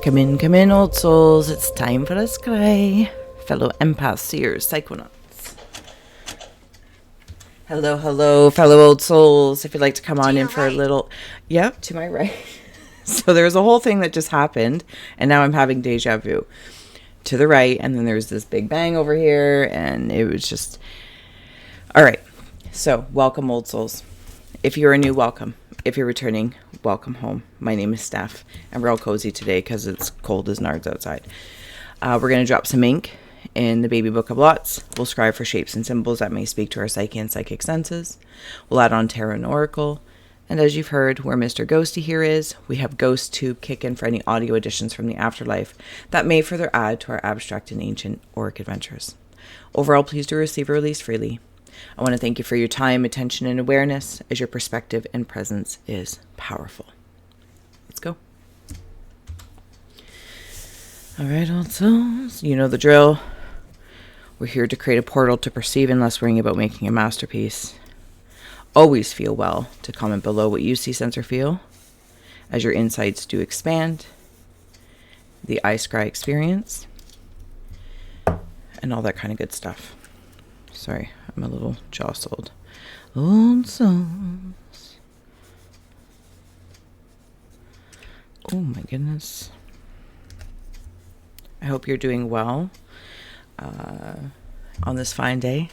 Come in, old souls. It's time for a scry. Fellow empaths, seers, psychonauts. Hello, fellow old souls. If you'd like to come on in for a little... Yep, to my right. So there's a whole thing that just happened, and now I'm having deja vu. To the right, and then there's this big bang over here, and it was just... All right, so welcome, old souls. If you're a new, welcome. If you're returning, welcome home. My name is Steph, and we're all cozy today because it's cold as nards outside. We're going to drop some ink in the baby book of lots. We'll scribe for shapes and symbols that may speak to our psyche and psychic senses. We'll add on tarot and oracle. And as you've heard, where Mr. Ghosty here is, we have Ghost Tube kick in for any audio additions from the afterlife that may further add to our abstract and ancient auric adventures. Overall, please do receive or release freely. I want to thank you for your time, attention, and awareness, as your perspective and presence is powerful. Let's go. All right, old souls, you know the drill. We're here to create a portal to perceive and less worrying about making a masterpiece. Always feel well to comment below what you see, sense, or feel, as your insights do expand, the I Scry experience, and all that kind of good stuff. Sorry, I'm a little jostled. Old souls. Oh my goodness. I hope you're doing well on this fine day.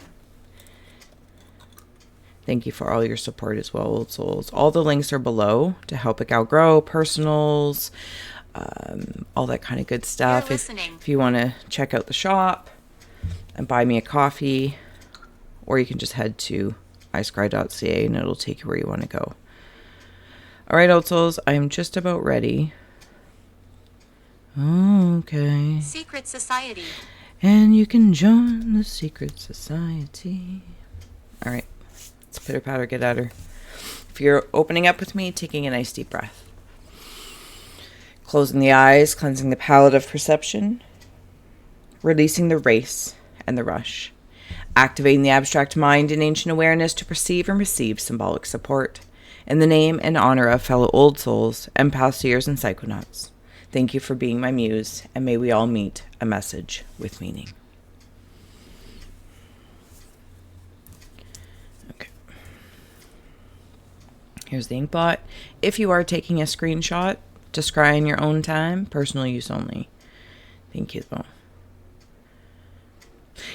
Thank you for all your support as well, old souls. All the links are below to help a gal grow, personals, all that kind of good stuff. If you want to check out the shop and buy me a coffee, or you can just head to iscry.ca and it'll take you where you want to go. All right, old souls, I'm just about ready. Okay. Secret Society. And you can join the Secret Society. All right. Let's pitter patter, get at her. If you're opening up with me, taking a nice deep breath. Closing the eyes, cleansing the palette of perception. Releasing the race and the rush. Activating the abstract mind and ancient awareness to perceive and receive symbolic support. In the name and honor of fellow old souls, empaths, seers, and psychonauts. Thank you for being my muse, and may we all meet a message with meaning. Okay. Here's the Inkblot. If you are taking a screenshot to scry in your own time, personal use only. Thank you, though.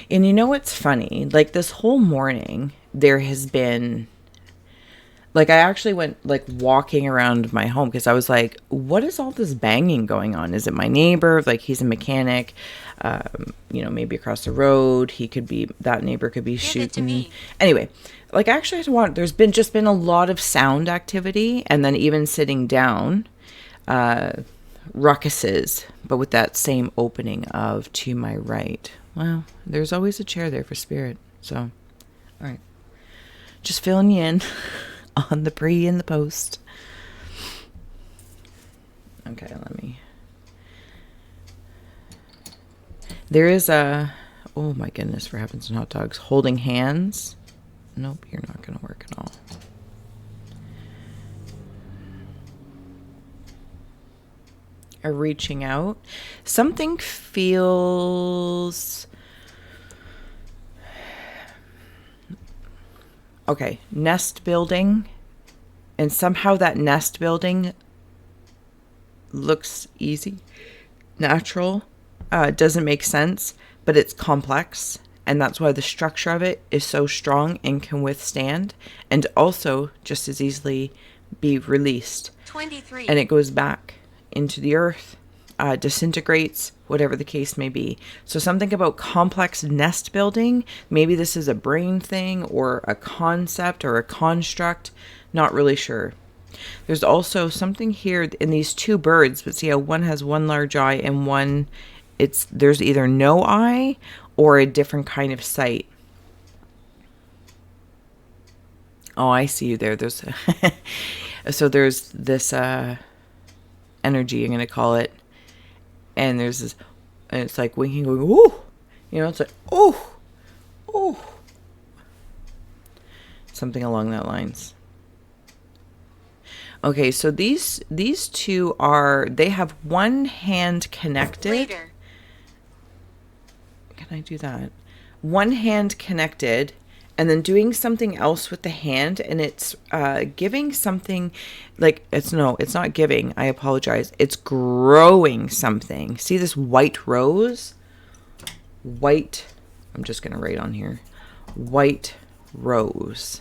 And you know what's funny? Like, this whole morning, there has been... Like, I actually went, like, walking around my home because I was like, what is all this banging going on? Is it my neighbor? Like, he's a mechanic. You know, maybe across the road. He could be... That neighbor could be shooting. Anyway, like, actually, I want... There's been just been a lot of sound activity. And then even sitting down... ruckuses. But with that same opening of to my right... Well, there's always a chair there for spirit. So, all right. Just filling you in on the pre and the post. Okay, let me. There is a... Oh my goodness, for heavens and hot dogs. Holding hands. Nope, you're not going to work at all. Reaching out. Something feels... Okay, nest building. And somehow that nest building looks easy, natural. Doesn't make sense, but it's complex. And that's why the structure of it is so strong and can withstand. And also just as easily be released. 23. And it goes back into the earth, disintegrates, whatever the case may be. So something about complex nest building, maybe this is a brain thing or a concept or a construct, not really sure. There's also something here in these two birds, but see how one has one large eye and one, there's either no eye or a different kind of sight. Oh, I see you there. There's so there's this energy, I'm going to call it. And there's this, and it's like winking, going, ooh. You know, it's like, ooh, ooh. Something along that lines. Okay, so these two are, they have one hand connected. Later. Can I do that? One hand connected and then doing something else with the hand, and it's giving something like, it's not giving, I apologize. It's growing something. See this white rose? White, I'm just going to write on here. White rose.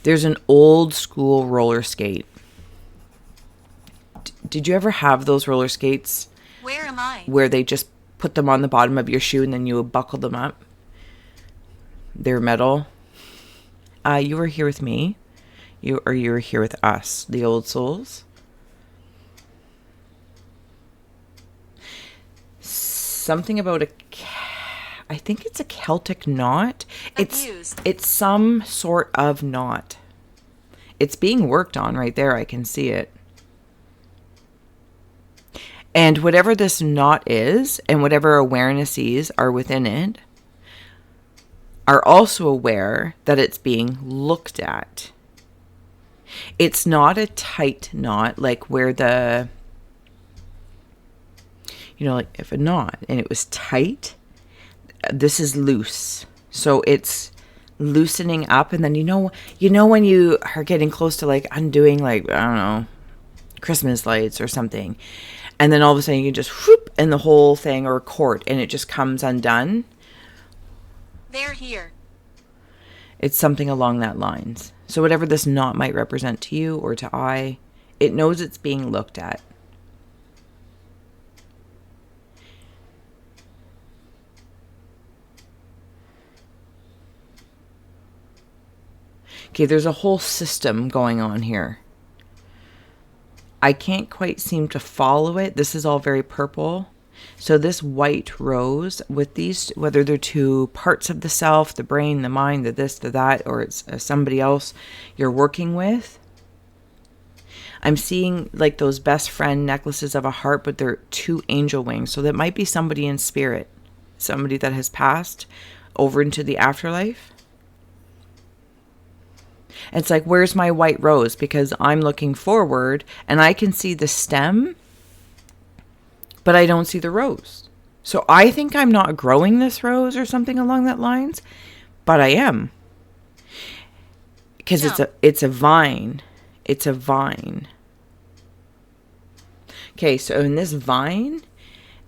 There's an old school roller skate. Did you ever have those roller skates? Where am I? Where they just put them on the bottom of your shoe and then you would buckle them up? They're metal. You were here with me. You were here with us, the old souls. Something about I think it's a Celtic knot. It's some sort of knot. It's being worked on right there. I can see it. And whatever this knot is, and whatever awarenesses are within it, are also aware that it's being looked at. It's not a tight knot, like where the, like if a knot and it was tight, this is loose. So it's loosening up, and then you know when you are getting close to like undoing, like, I don't know, Christmas lights or something, and then all of a sudden you can just whoop, and the whole thing, or a cord, and it just comes undone. They're here. It's something along that lines. So whatever this knot might represent to you or to I, it knows it's being looked at. Okay, there's a whole system going on here. I can't quite seem to follow it. This is all very purple. So this white rose with these, whether they're two parts of the self, the brain, the mind, the this, the that, or it's somebody else you're working with. I'm seeing like those best friend necklaces of a heart, but they're two angel wings. So that might be somebody in spirit, somebody that has passed over into the afterlife. It's like, where's my white rose? Because I'm looking forward and I can see the stem, but I don't see the rose. So I think I'm not growing this rose or something along that lines, but I am. Because it's a vine. It's a vine. Okay, so in this vine,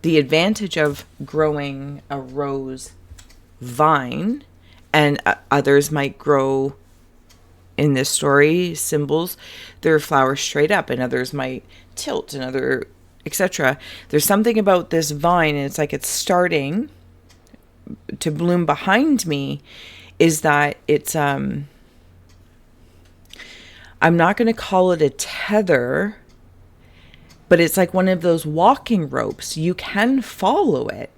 the advantage of growing a rose vine, and others might grow, in this story, symbols, their flowers straight up, and others might tilt, and other, etc. There's something about this vine, and it's like it's starting to bloom behind me, is that it's, I'm not going to call it a tether, but it's like one of those walking ropes. You can follow it.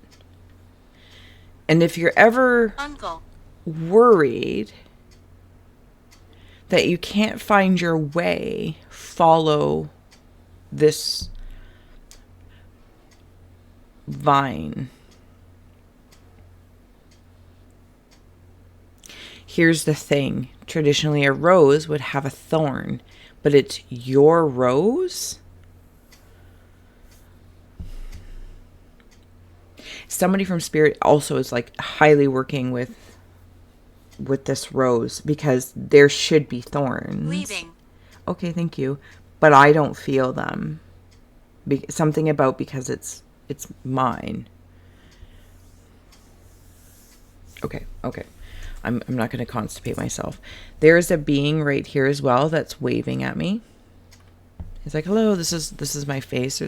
And if you're ever worried that you can't find your way, follow this vine. Here's the thing. Traditionally, a rose would have a thorn, but it's your rose. Somebody from spirit also is like highly working with this rose, because there should be thorns. Leaving. Okay, thank you. But I don't feel them. Something about, because it's mine. Okay. I'm not going to constipate myself. There's a being right here as well that's waving at me. He's like, hello, this is my face.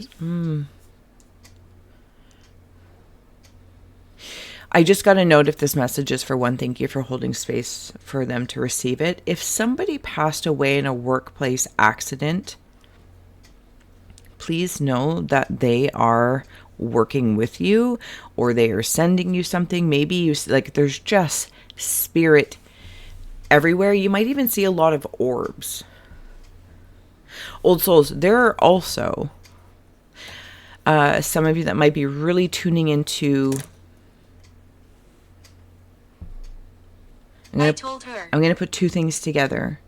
I just got a note, if this message is for one, thank you for holding space for them to receive it. If somebody passed away in a workplace accident, please know that they are working with you, or they are sending you something. Maybe you, like, there's just spirit everywhere. You might even see a lot of orbs. Old souls, there are also some of you that might be really tuning into I told her. I'm going to put two things together.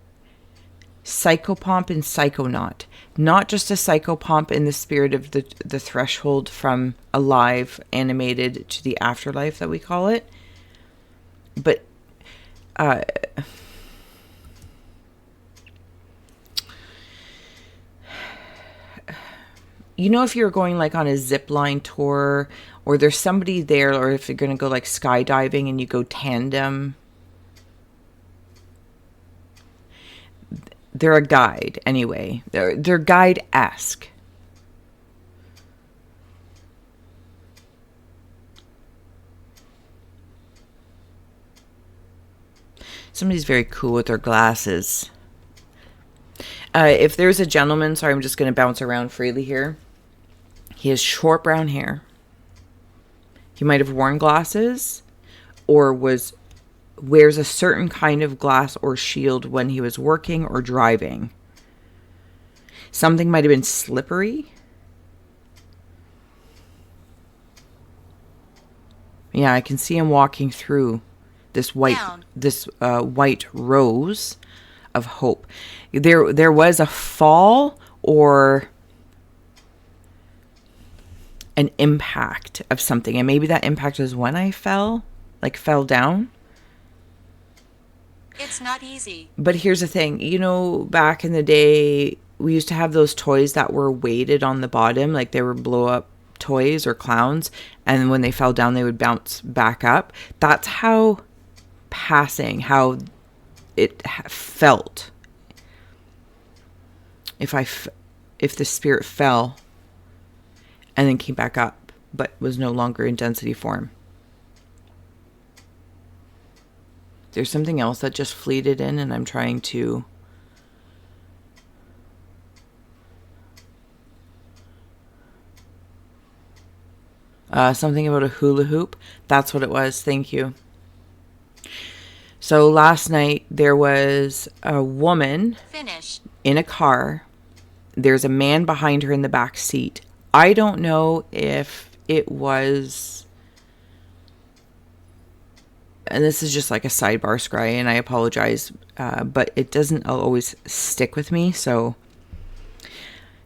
Psychopomp and psychonaut. Not just a psychopomp in the spirit of the threshold from alive, animated to the afterlife that we call it. But you know, if you're going like on a zip line tour, or there's somebody there, or if you're going to go like skydiving and you go tandem, they're a guide anyway. They're guide-esque. Somebody's very cool with their glasses. If there's a gentleman, sorry, I'm just going to bounce around freely here. He has short brown hair. He might have worn glasses or wears a certain kind of glass or shield when he was working or driving. Something might have been slippery. Yeah, I can see him walking through this white rose of hope. There was a fall or an impact of something, and maybe that impact was when I fell down. It's not easy. But here's the thing, you know, back in the day, we used to have those toys that were weighted on the bottom, like they were blow up toys or clowns, and when they fell down, they would bounce back up. That's how it felt. If the spirit fell and then came back up, but was no longer in density form. There's something else that just fleeted in, and I'm trying to... something about a hula hoop. That's what it was. Thank you. So last night, there was a woman in a car. There's a man behind her in the back seat. I don't know if it was... And this is just like a sidebar, Scrying, and I apologize, but it doesn't always stick with me. So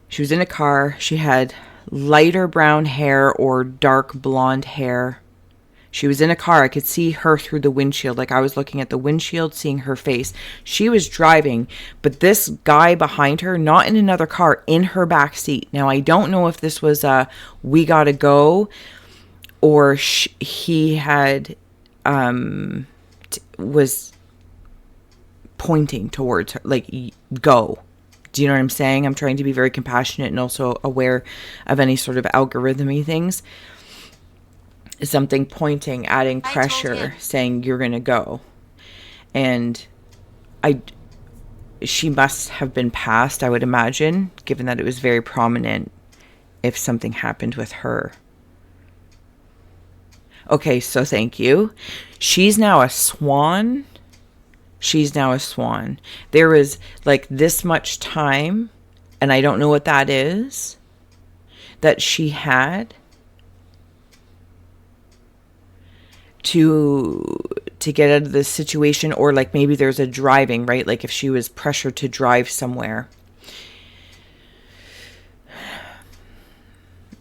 she was in a car. She had lighter brown hair or dark blonde hair. She was in a car. I could see her through the windshield. Like I was looking at the windshield, seeing her face. She was driving, but this guy behind her, not in another car, in her back seat. Now, I don't know if this was a we gotta go, or he had... was pointing towards her, like, go. Do you know what I'm saying? I'm trying to be very compassionate and also aware of any sort of algorithmy things. Something pointing, adding pressure, saying you're going to go. And she must have been passed, I would imagine, given that it was very prominent if something happened with her. Okay, so thank you. She's now a swan. There was like this much time, and I don't know what that is, that she had to get out of this situation, or like maybe there's a driving, right? Like if she was pressured to drive somewhere.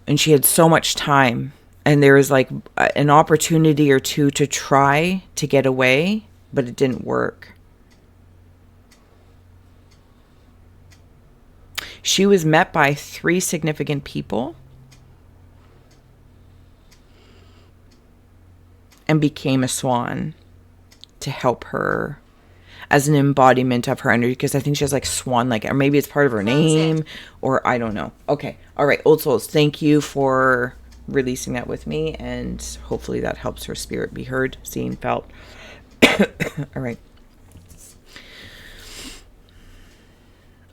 And she had so much time. And there was like an opportunity or two to try to get away, but it didn't work. She was met by 3 significant people and became a swan to help her as an embodiment of her energy, because I think she has like swan, like, or maybe it's part of her name, or I don't know. Okay. All right. Old souls, thank you for releasing that with me, and hopefully that helps her spirit be heard, seen, felt. All right.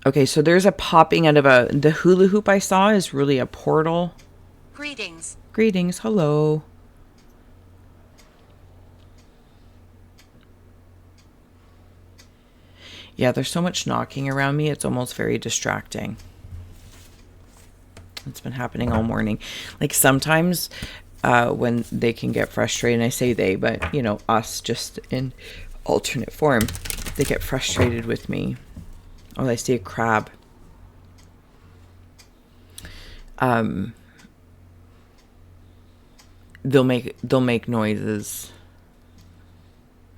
Okay, so there's a popping out of the hula hoop I saw is really a portal. Greetings. Hello. Yeah, there's so much knocking around me, it's almost very distracting. It's been happening all morning. Like sometimes when they can get frustrated, and I say they, but you know, us just in alternate form. They get frustrated with me. Oh, I see a crab. They'll make noises.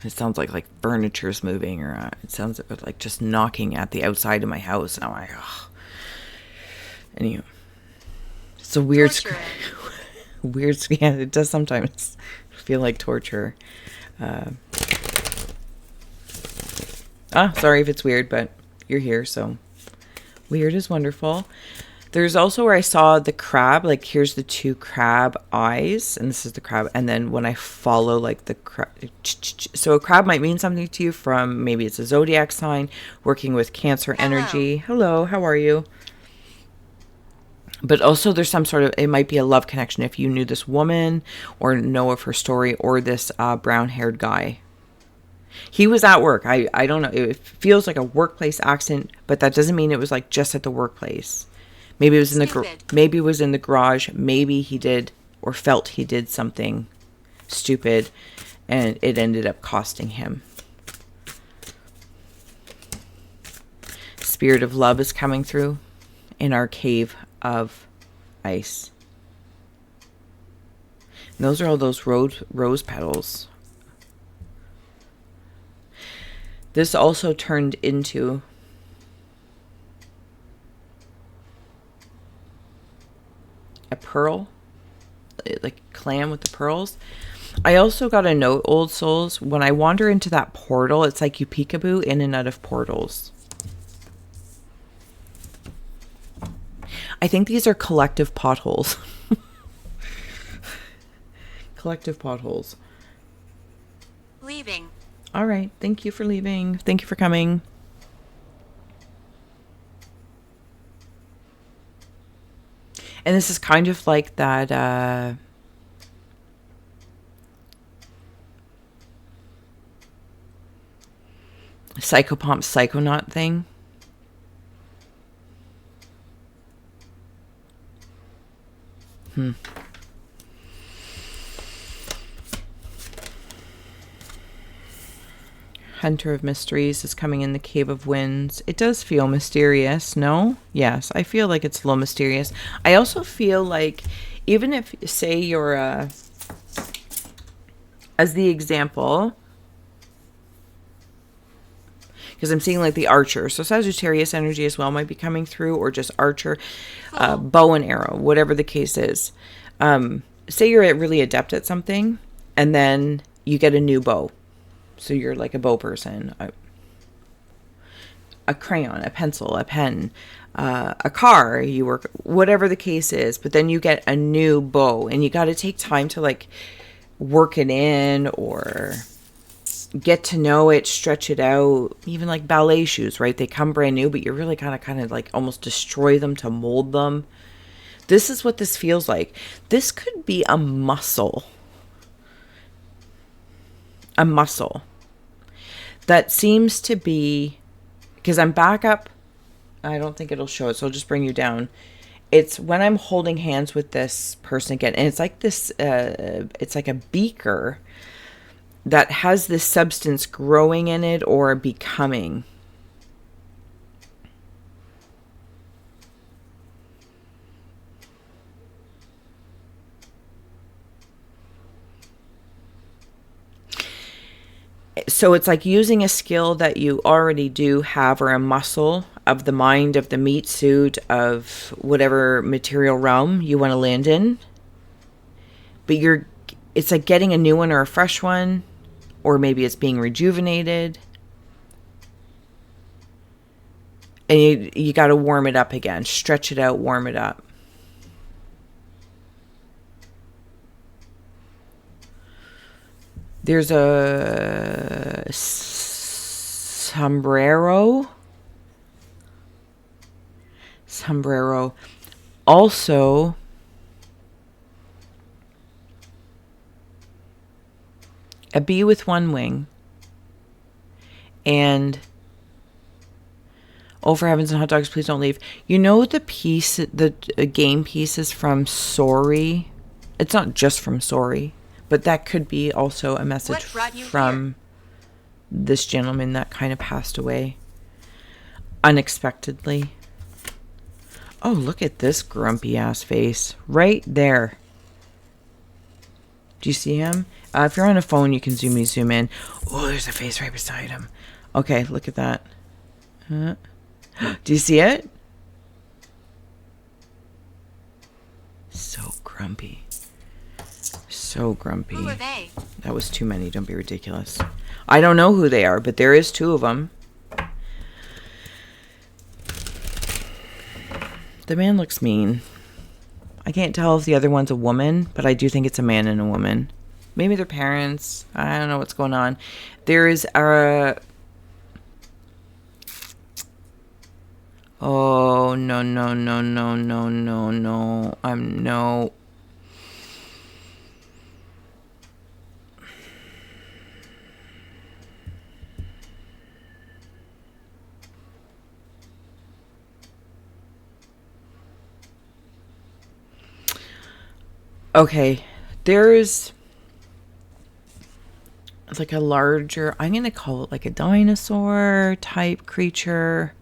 It sounds like furniture's moving, or it sounds like just knocking at the outside of my house. And I'm like, oh. Anyway, it's a weird, weird. Yeah, it does sometimes feel like torture. Sorry if it's weird, but you're here, so weird is wonderful. There's also where I saw the crab, like here's the two crab eyes, and this is the crab, and then when I follow like the crab, so a crab might mean something to you from, maybe it's a zodiac sign, working with Cancer energy. Hello, how are you? But also there's some sort of, it might be a love connection if you knew this woman or know of her story, or this brown-haired guy. He was at work. I don't know. It feels like a workplace accident, but that doesn't mean it was like just at the workplace. Maybe it was maybe it was in the garage. Maybe he did or felt he did something stupid, and it ended up costing him. Spirit of love is coming through in our cave of ice. And those are all those rose petals. This also turned into a pearl, like a clam with the pearls. I also got a note, old souls, when I wander into that portal, it's like you peekaboo in and out of portals. I think these are collective potholes. Collective potholes. Leaving. All right. Thank you for leaving. Thank you for coming. And this is kind of like that Psychopomp Psychonaut thing. Hunter of Mysteries is coming in the Cave of Winds. It does feel mysterious, no? Yes, I feel like it's a little mysterious. I also feel like, even if, say, you're as the example, because I'm seeing like the archer, so Sagittarius energy as well might be coming through, or just archer, bow and arrow, whatever the case is. Say you're really adept at something, and then you get a new bow. So you're like a bow person, a crayon, a pencil, a pen, a car, you work, whatever the case is, but then you get a new bow, and you got to take time to like work it in, or get to know it, stretch it out. Even like ballet shoes, right? They come brand new, but you're really kind of like almost destroy them to mold them. This is what this feels like. This could be a muscle. A muscle that seems to be, because I'm back up, I don't think it'll show it, so I'll just bring you down. It's when I'm holding hands with this person again, and it's like this, it's like a beaker that has this substance growing in it or becoming. So it's like using a skill that you already do have, or a muscle of the mind, of the meat suit, of whatever material realm you want to land in. But it's like getting a new one or a fresh one, or maybe it's being rejuvenated. And you got to warm it up again, stretch it out, warm it up. There's a sombrero. Also, a bee with one wing. And, oh, for heavens and hot dogs, please don't leave. You know the piece, the game pieces from Sorry? It's not just from Sorry. But that could be also a message from this gentleman that kind of passed away unexpectedly. Oh, look at this grumpy ass face right there. Do you see him? If you're on a phone, you can zoom in. Oh, there's a face right beside him. Okay, look at that. Do you see it? So grumpy. So grumpy. Who are they? That was too many. Don't be ridiculous. I don't know who they are, but there is 2 of them. The man looks mean. I can't tell if the other one's a woman, but I do think it's a man and a woman. Maybe they're parents. I don't know what's going on. There is a... Oh, no. No. Okay, there's like a larger, I'm going to call it like a dinosaur type creature.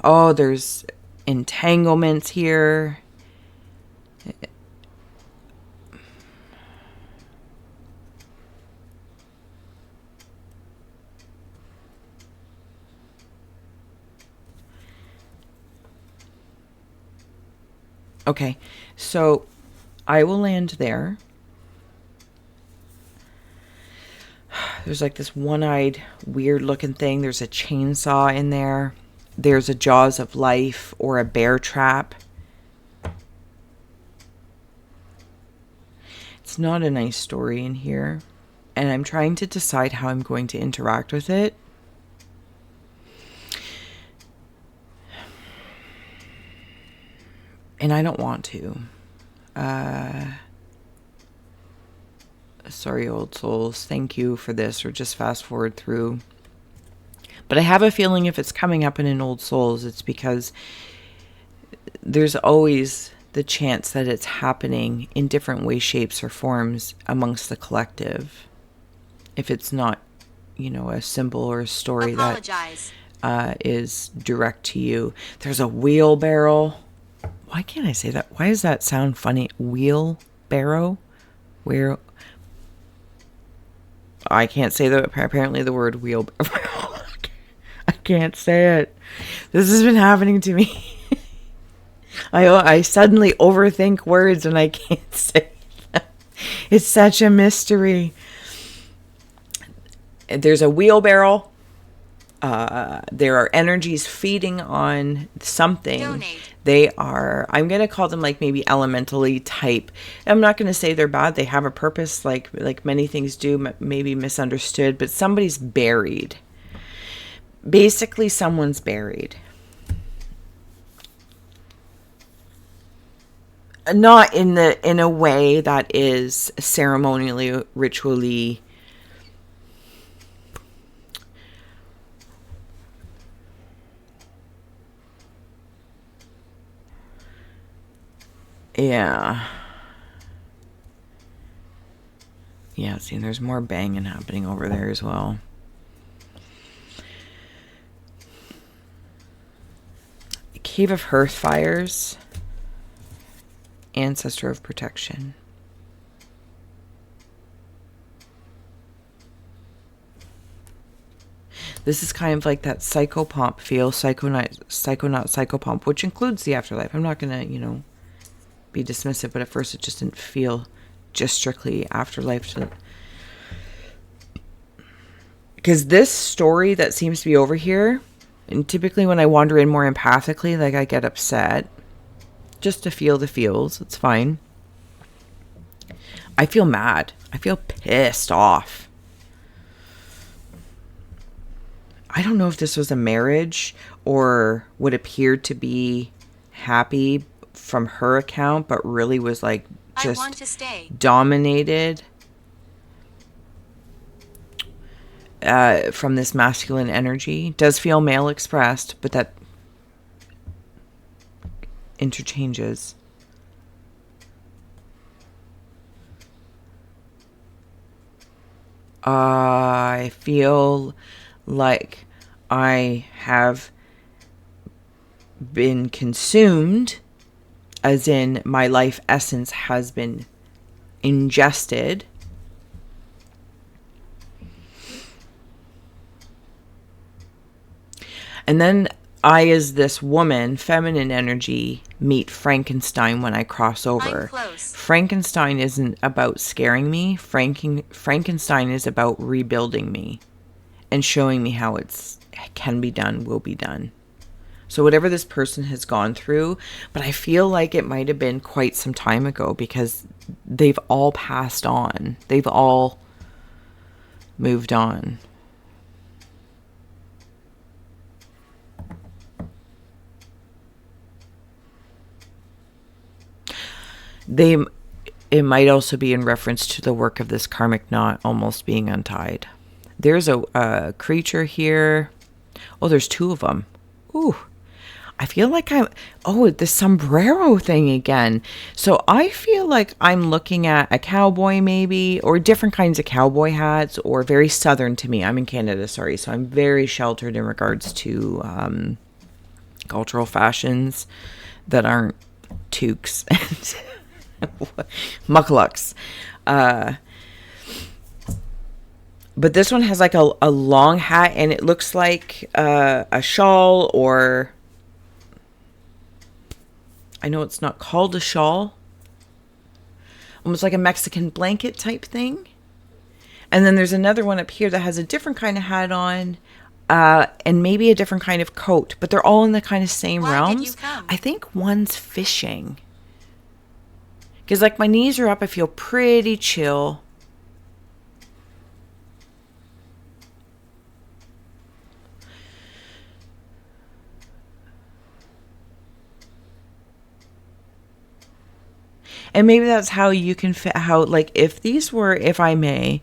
Oh, there's entanglements here. Okay, so I will land there. There's like this one-eyed, weird-looking thing. There's a chainsaw in there. There's a jaws of life or a bear trap. It's not a nice story in here. And I'm trying to decide how I'm going to interact with it. And I don't want to. Sorry, old souls. Thank you for this. Or just fast forward through. But I have a feeling if it's coming up in an old souls, it's because there's always the chance that it's happening in different ways, shapes, or forms amongst the collective. If it's not, a symbol or a story that is direct to you. There's a wheelbarrow. Why can't I say that? Why does that sound funny? Wheelbarrow? Where? I can't say that. Apparently the word wheelbarrow. I can't say it. This has been happening to me. I suddenly overthink words and I can't say them. It's such a mystery. There's a wheelbarrow. There are energies feeding on something. Donate. They are, I'm going to call them like maybe elementally type. I'm not going to say they're bad. They have a purpose, like many things do, maybe misunderstood, but somebody's buried. Basically, someone's buried. Not in a way that is ceremonially, ritually. Yeah. Yeah, see, there's more banging happening over there as well. Cave of Hearth Fires. Ancestor of Protection. This is kind of like that psychopomp feel, psychonaut psychopomp, which includes the afterlife. I'm not going to, be dismissive, but at first it just didn't feel just strictly afterlife. Because this story that seems to be over here, and typically when I wander in more empathically, like I get upset just to feel the feels. It's fine. I feel mad. I feel pissed off. I don't know if this was a marriage or what appeared to be happy from her account, but really was like just I want to stay. Dominated from this masculine energy. Does feel male expressed, but that interchanges. I feel like I have been consumed, as in my life essence has been ingested. And then I, as this woman, feminine energy, meet Frankenstein when I cross over. Frankenstein isn't about scaring me. Frankenstein is about rebuilding me and showing me how it can be done, will be done. So whatever this person has gone through, but I feel like it might have been quite some time ago because they've all passed on. They've all moved on. It might also be in reference to the work of this karmic knot almost being untied. There's a creature here. Oh, there's two of them. Ooh. I feel like the sombrero thing again. So I feel like I'm looking at a cowboy maybe, or different kinds of cowboy hats, or very southern to me. I'm in Canada, sorry. So I'm very sheltered in regards to cultural fashions that aren't toques and mucklucks. But this one has like a long hat, and it looks like a shawl, or I know it's not called a shawl. Almost like a Mexican blanket type thing. And then there's another one up here that has a different kind of hat on, and maybe a different kind of coat. But they're all in the kind of same realms. I think one's fishing. Because like my knees are up, I feel pretty chill. And maybe that's how you can fit, how, like, if these were, if I may,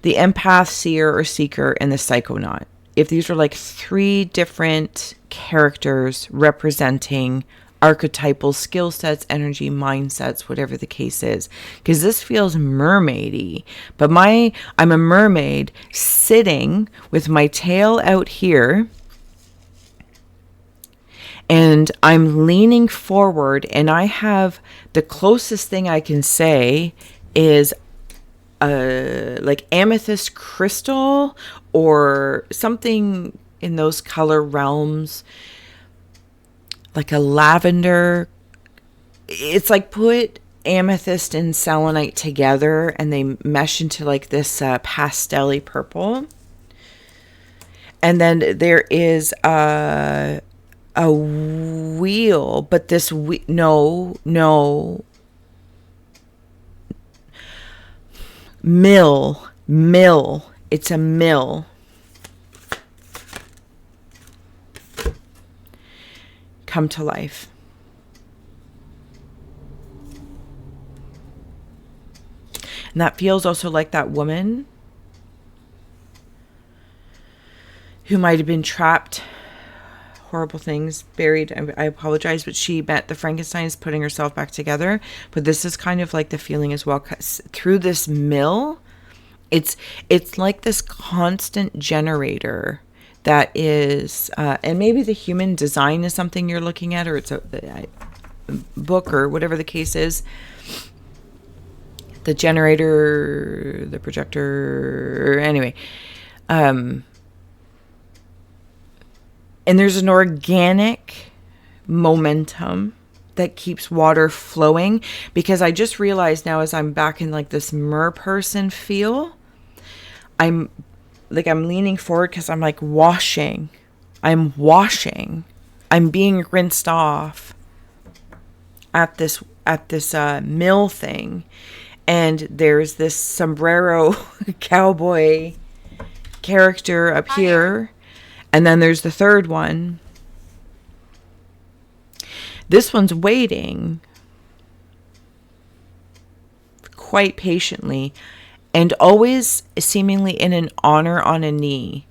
the empath, seer, or seeker, and the psychonaut. If these were like 3 different characters representing archetypal skill sets, energy, mindsets, whatever the case is. Because this feels mermaidy. But I'm a mermaid sitting with my tail out here. And I'm leaning forward, and I have the closest thing I can say is like amethyst crystal or something in those color realms, like a lavender. It's like put amethyst and selenite together and they mesh into like this pastel-y purple. And then there is a wheel, but this no mill. It's a mill. Come to life. And that feels also like that woman who might have been trapped, horrible things, buried. I apologize, but she met the Frankensteins putting herself back together. But this is kind of like the feeling as well. Through this mill, it's like this constant generator that is, and maybe the human design is something you're looking at, or it's a book or whatever the case is. The generator, the projector, anyway. And there's an organic momentum that keeps water flowing, because I just realized now as I'm back in like this mer person feel, I'm leaning forward because I'm like washing. I'm being rinsed off at this mill thing. And there's this sombrero cowboy character up here. And then there's the third one. This one's waiting quite patiently and always seemingly in an honor on a knee.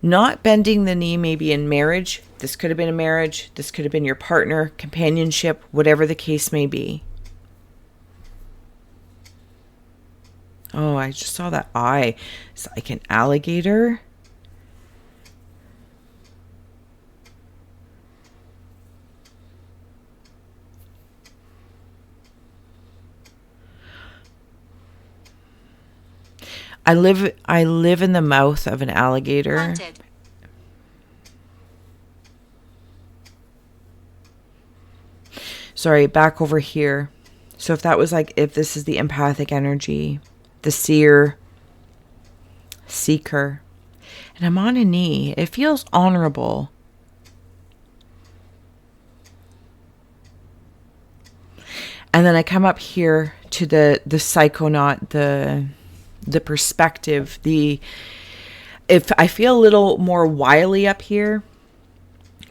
Not bending the knee maybe in marriage. This could have been a marriage. This could have been your partner, companionship, whatever the case may be. Oh, I just saw that eye. It's like an alligator. I live in the mouth of an alligator. Haunted. Sorry, back over here. So if that was like, if this is the empathic energy, the seer, seeker, and I'm on a knee, it feels honorable. And then I come up here to the psychonaut, the perspective, if I feel a little more wily up here,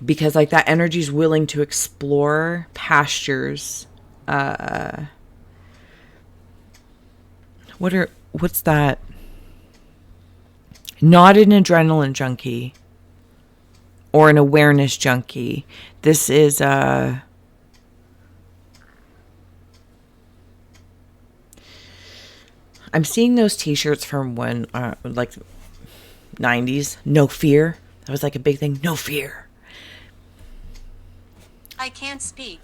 because like that energy is willing to explore pastures. What's that? Not an adrenaline junkie or an awareness junkie. This is I'm seeing those t-shirts from when like 90s, no fear. That was like a big thing, no fear. I can't speak.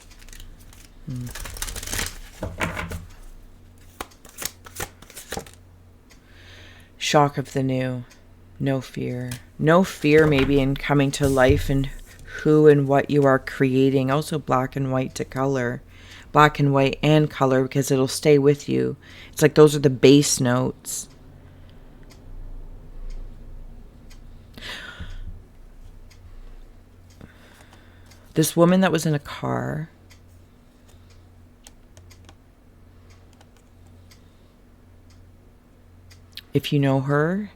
Shock of the new. No fear. No fear maybe in coming to life and who and what you are creating. Also black and white to color. Black and white and color, because it'll stay with you. It's like those are the base notes. This woman that was in a car. If you know her,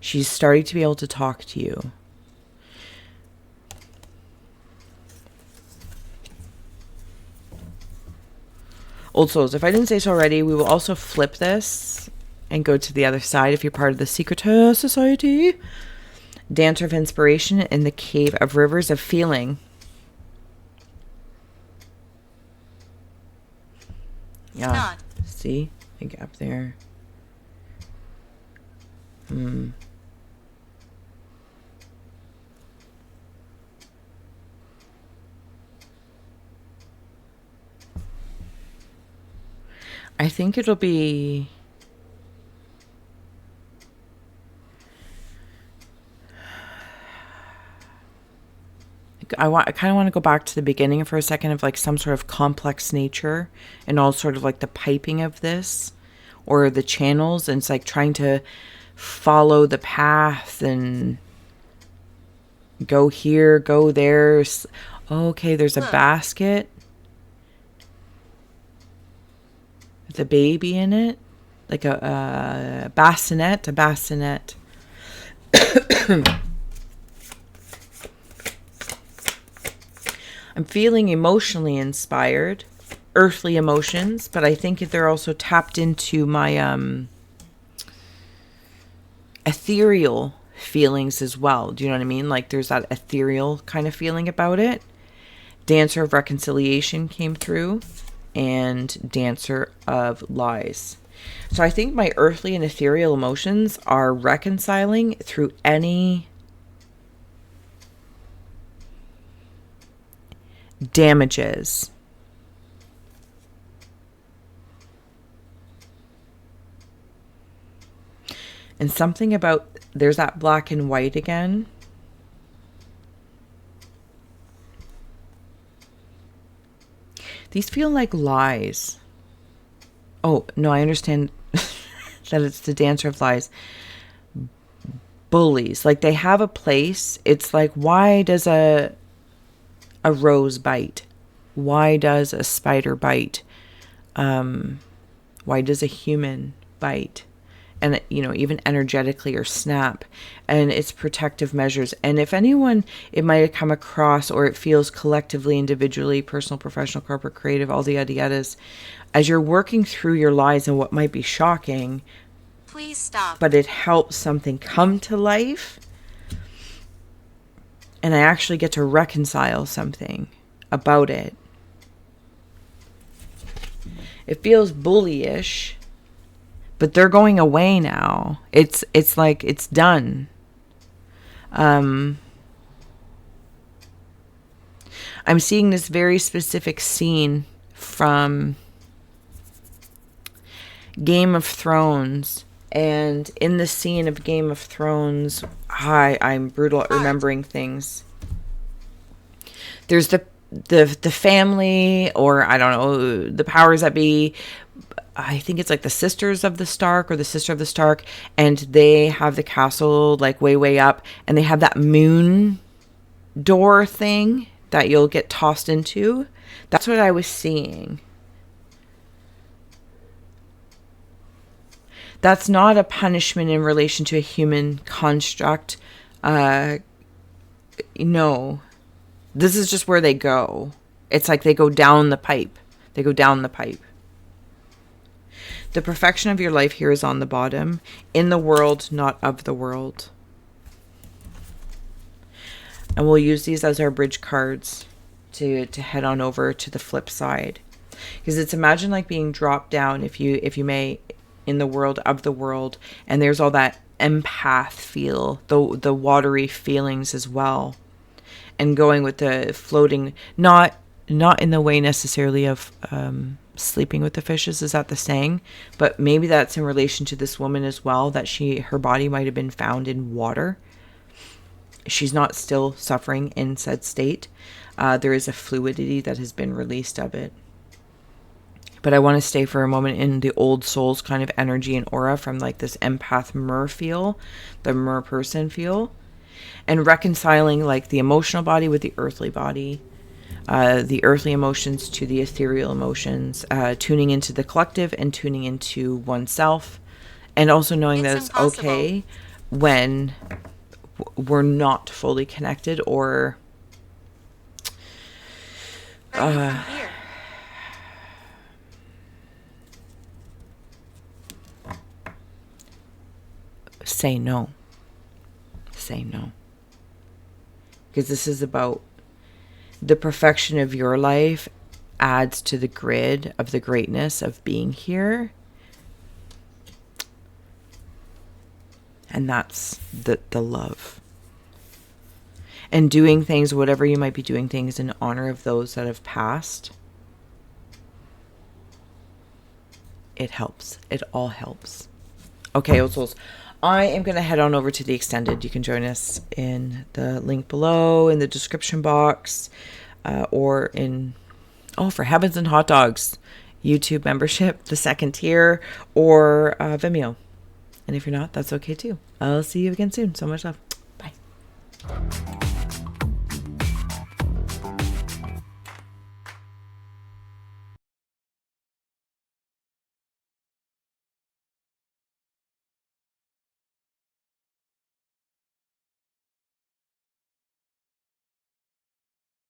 she's starting to be able to talk to you. Old souls, if I didn't say so already, we will also flip this and go to the other side if you're part of the Secret Society. Dancer of Inspiration in the Cave of Rivers of Feeling. Yeah. Not. See? A gap there. I think it'll be... I kind of want to go back to the beginning for a second of like some sort of complex nature and all sort of like the piping of this or the channels, and it's like trying to follow the path and go here, go there. Okay, there's a basket with a baby in it, like a bassinet, I'm feeling emotionally inspired, earthly emotions, but I think they're also tapped into my ethereal feelings as well. Do you know what I mean? Like there's that ethereal kind of feeling about it. Dancer of Reconciliation came through, and Dancer of Lies. So I think my earthly and ethereal emotions are reconciling through any damages. And something about, there's that black and white again. These feel like lies. Oh, no, I understand that it's the Dancer of Lies. Bullies. Like they have a place. It's like, why does a rose bite? Why does a spider bite? Why does a human bite? And, you know, even energetically or snap. And it's protective measures. And if anyone, it might have come across, or it feels collectively, individually, personal, professional, corporate, creative, all the yada yadas, as you're working through your lies and what might be shocking, Please stop. but it helps something come to life, and I actually get to reconcile something about it. It feels bullyish, but they're going away now. It's like it's done. I'm seeing this very specific scene from Game of Thrones. And in the scene of Game of Thrones, I'm brutal at remembering things. There's the family, or I don't know, the powers that be. I think it's like the sisters of the Stark or the sister of the Stark, and they have the castle like way up, and they have that moon door thing that you'll get tossed into. That's what I was seeing. That's not a punishment in relation to a human construct. No. This is just where they go. It's like they go down the pipe. They go down the pipe. The perfection of your life here is on the bottom. In the world, not of the world. And we'll use these as our bridge cards to head on over to the flip side. Because it's, imagine like being dropped down, if you may, in the world of the world. And there's all that empath feel, the watery feelings as well. And going with the floating, not in the way necessarily of sleeping with the fishes, is that the saying? But maybe that's in relation to this woman as well, that her body might have been found in water. She's not still suffering in said state. There is a fluidity that has been released of it. But I want to stay for a moment in the old souls kind of energy and aura from like this empath mer feel, the mer person feel. And reconciling like the emotional body with the earthly body, the earthly emotions to the ethereal emotions, tuning into the collective and tuning into oneself, and also knowing that it's okay when we're not fully connected or say no. Say no. Because this is about the perfection of your life adds to the grid of the greatness of being here. And that's the love. And doing things, whatever you might be doing things in honor of those that have passed. It helps. It all helps. Okay, old souls. I am going to head on over to the extended. You can join us in the link below, in the description box, or in, for heavens and hot dogs, YouTube membership, the second tier, or Vimeo. And if you're not, that's okay too. I'll see you again soon. So much love.